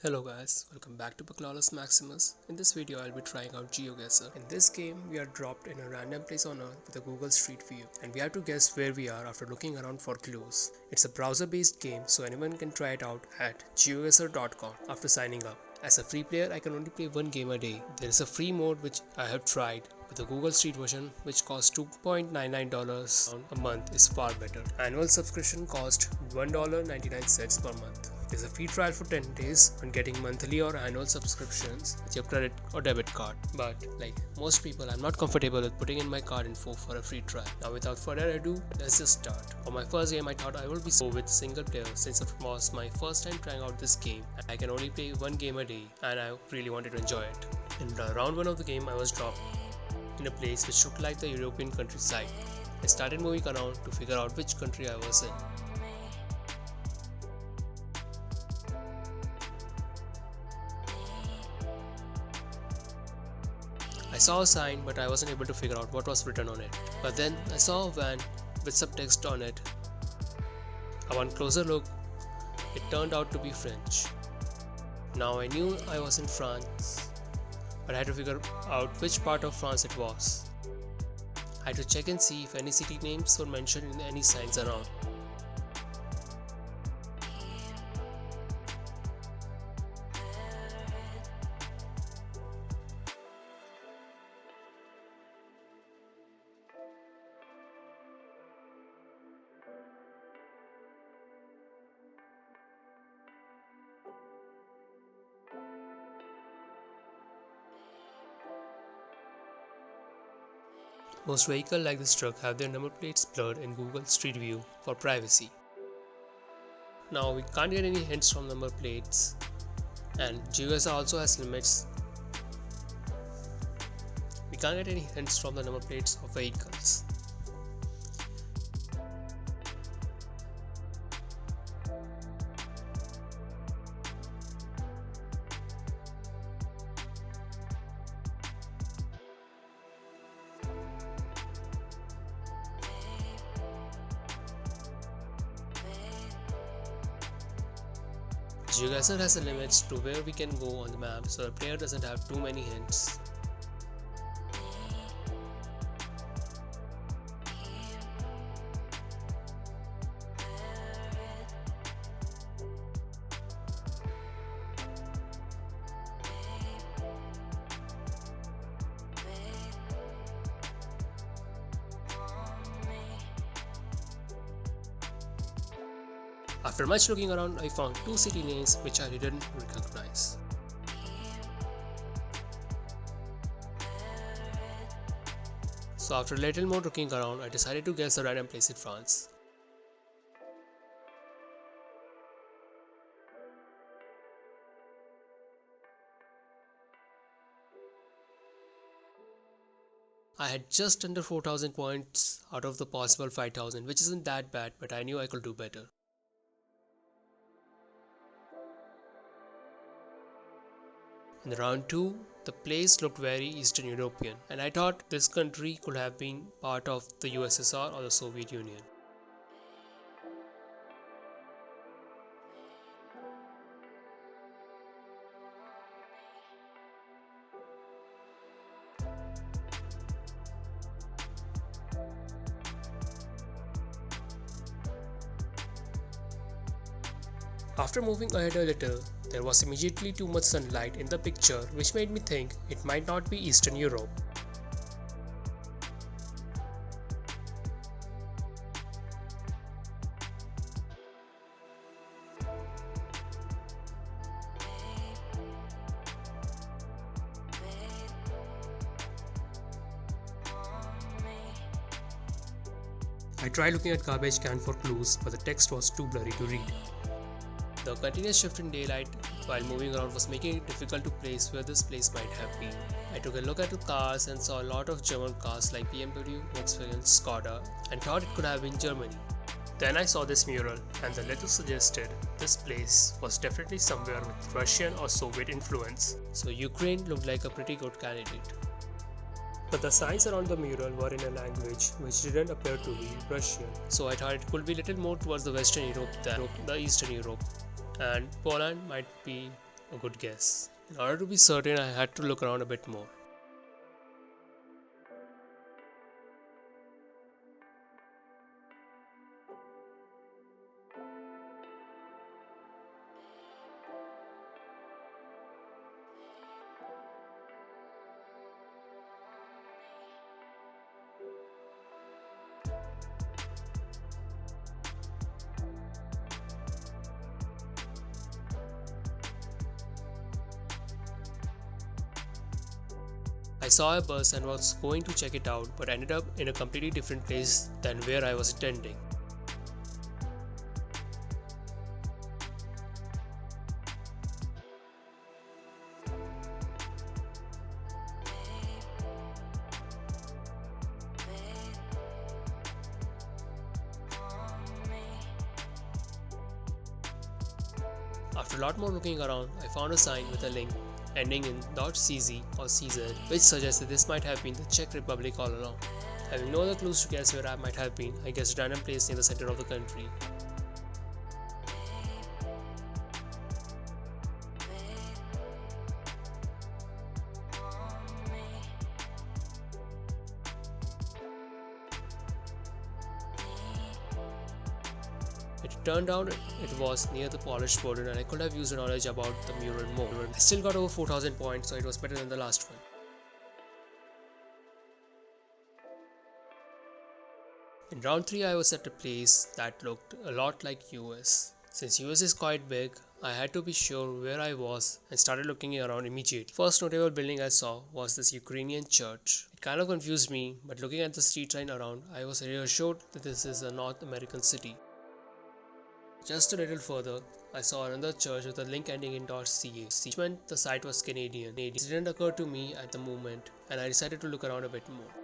Hello guys, welcome back to Backlawless Maximus. In this video I'll be trying out GeoGuessr. In this game we are dropped in a random place on earth with a Google Street View and we have to guess where we are after looking around for clues. It's a browser based game so anyone can try it out at geoguessr.com after signing up. As a free player I can only play one game a day. There is a free mode which I have tried with the Google Street version which costs $2.99 a month is far better. Annual subscription cost $1.99 per month. There's a free trial for 10 days on getting monthly or annual subscriptions with your credit or debit card. But like most people, I'm not comfortable with putting in my card info for a free trial. Now without further ado, let's just start. For my first game, I thought I would be so with single player since it was my first time trying out this game. I can only play one game a day and I really wanted to enjoy it. In round 1 of the game, I was dropped in a place which looked like the European countryside. I started moving around to figure out which country I was in. I saw a sign but I wasn't able to figure out what was written on it. But then I saw a van with some text on it. Upon closer look, it turned out to be French. Now I knew I was in France, but I had to figure out which part of France it was. I had to check and see if any city names were mentioned in any signs around. Most vehicles like this truck have their number plates blurred in Google Street View for privacy. Now we can't get any hints from number plates and GeoGuessr also has limits. We can't get any hints from the number plates of vehicles. GeoGuessr has a limits to where we can go on the map so the player doesn't have too many hints. After much looking around, I found two city names which I didn't recognize. So after a little more looking around, I decided to guess a random place in France. I had just under 4,000 points out of the possible 5,000, which isn't that bad, but I knew I could do better. In round 2, the place looked very Eastern European and I thought this country could have been part of the USSR or the Soviet Union. After moving ahead a little, there was immediately too much sunlight in the picture which made me think it might not be Eastern Europe. I tried looking at garbage can for clues but the text was too blurry to read. The continuous shift in daylight while moving around was making it difficult to place where this place might have been. I took a look at the cars and saw a lot of German cars like BMW, Volkswagen, Skoda and thought it could have been Germany. Then I saw this mural and the letter suggested this place was definitely somewhere with Russian or Soviet influence, so Ukraine looked like a pretty good candidate. But the signs around the mural were in a language which didn't appear to be Russian, so I thought it could be little more towards the Western Europe than the Eastern Europe. And Poland might be a good guess. In order to be certain, I had to look around a bit more. I saw a bus and was going to check it out, but ended up in a completely different place than where I was intending. After a lot more looking around, I found a sign with a link ending in .cz or .cz, which suggested this might have been the Czech Republic all along. Having no other clues to guess where I might have been, I guessed a random place near the center of the country. It turned out it was near the polished wooden, and I could have used the knowledge about the mural more. I still got over 4000 points, so it was better than the last one. In round 3 I was at a place that looked a lot like US. Since US is quite big, I had to be sure where I was and started looking around immediately. First notable building I saw was this Ukrainian church. It kind of confused me, but looking at the street sign around, I was reassured that this is a North American city. Just a little further, I saw another church with a link ending in .ca, which meant the site was Canadian. This didn't occur to me at the moment, and I decided to look around a bit more.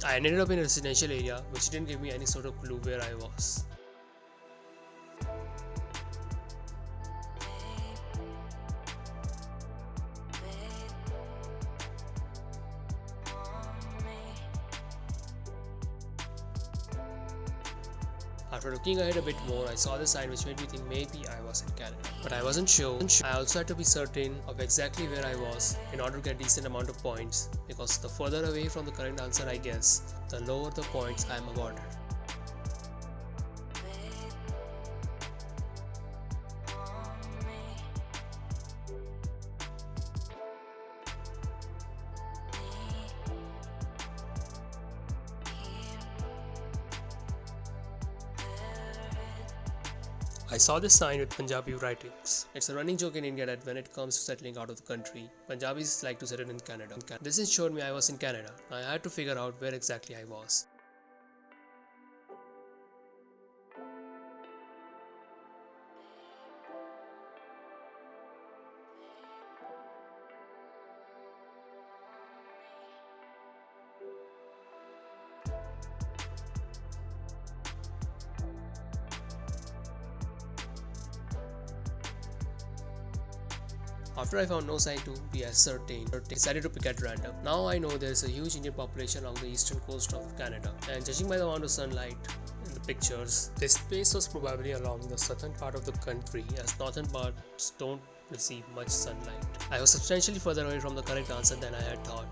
I ended up in a residential area which didn't give me any sort of clue where I was. After looking ahead a bit more, I saw the sign which made me think maybe I was in Canada. But I wasn't sure. I also had to be certain of exactly where I was in order to get a decent amount of points, because the further away from the correct answer I guess, the lower the points I am awarded. I saw this sign with Punjabi writings. It's a running joke in India that when it comes to settling out of the country, Punjabis like to settle in Canada. This ensured me I was in Canada. I had to figure out where exactly I was. After I found no sign to be as certain, I decided to pick at random. Now I know there is a huge Indian population along the eastern coast of Canada, and judging by the amount of sunlight in the pictures, this place was probably along the southern part of the country, as northern parts don't receive much sunlight. I was substantially further away from the correct answer than I had thought.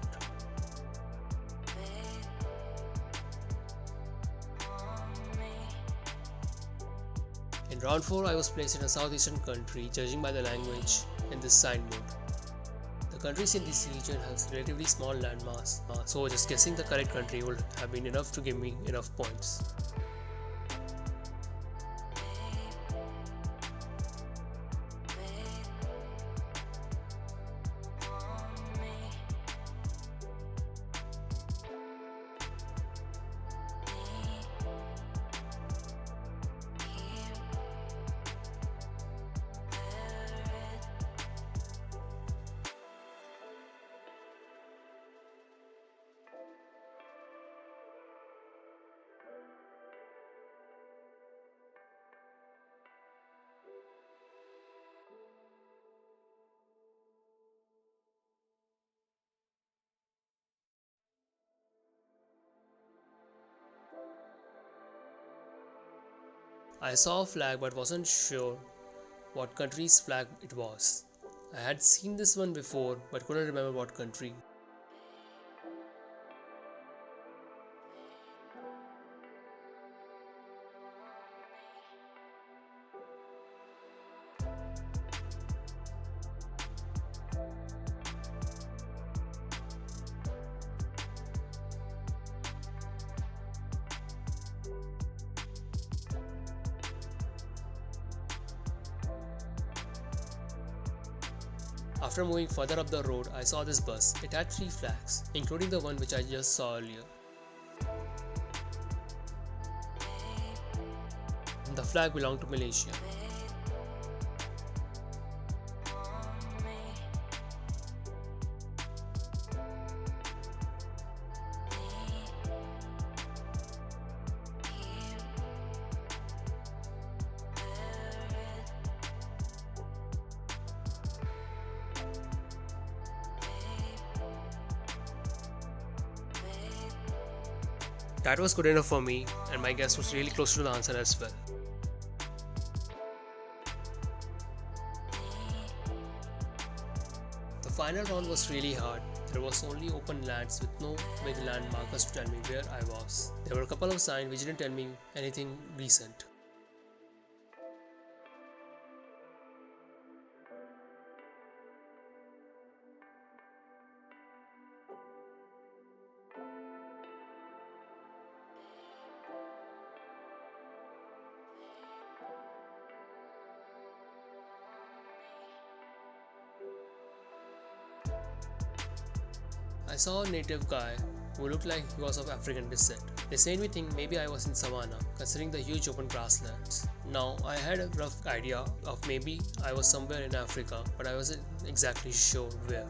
In round 4, I was placed in a southeastern country, judging by the language in this signboard. The countries in this region have relatively small landmass, so just guessing the correct country would have been enough to give me enough points. I saw a flag but wasn't sure what country's flag it was. I had seen this one before but couldn't remember what country. After moving further up the road, I saw this bus. It had 3 flags, including the one which I just saw earlier. The flag belonged to Malaysia. That was good enough for me, and my guess was really close to the answer as well. The final round was really hard. There was only open lands with no big land markers to tell me where I was. There were a couple of signs which didn't tell me anything recent. I saw a native guy who looked like he was of African descent. This made me think maybe I was in savannah, considering the huge open grasslands. Now, I had a rough idea of maybe I was somewhere in Africa, but I wasn't exactly sure where.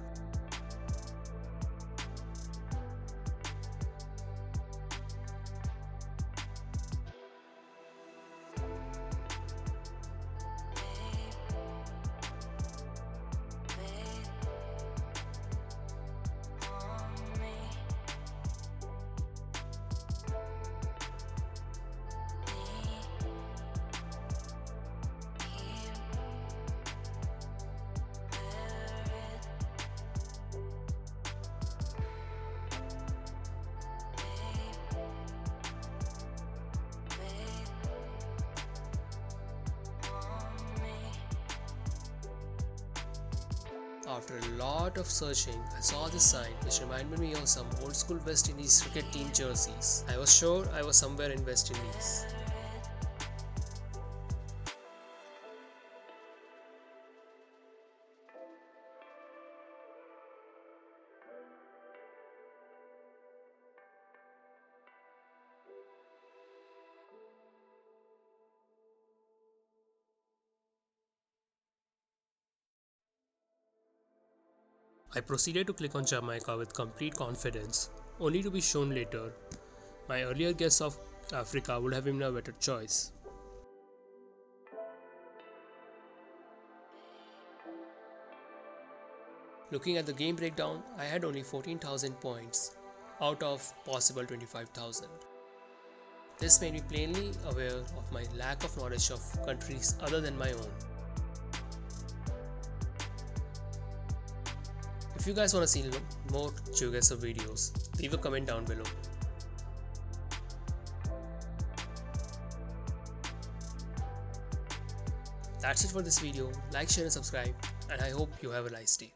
After a lot of searching, I saw this sign which reminded me of some old school West Indies cricket team jerseys. I was sure I was somewhere in West Indies. I proceeded to click on Jamaica with complete confidence, only to be shown later my earlier guess of Africa would have been a better choice. Looking at the game breakdown, I had only 14,000 points out of possible 25,000. This made me plainly aware of my lack of knowledge of countries other than my own. If you guys want to see more Geoguessr videos, leave a comment down below. That's it for this video. Like, share and subscribe, and I hope you have a nice day.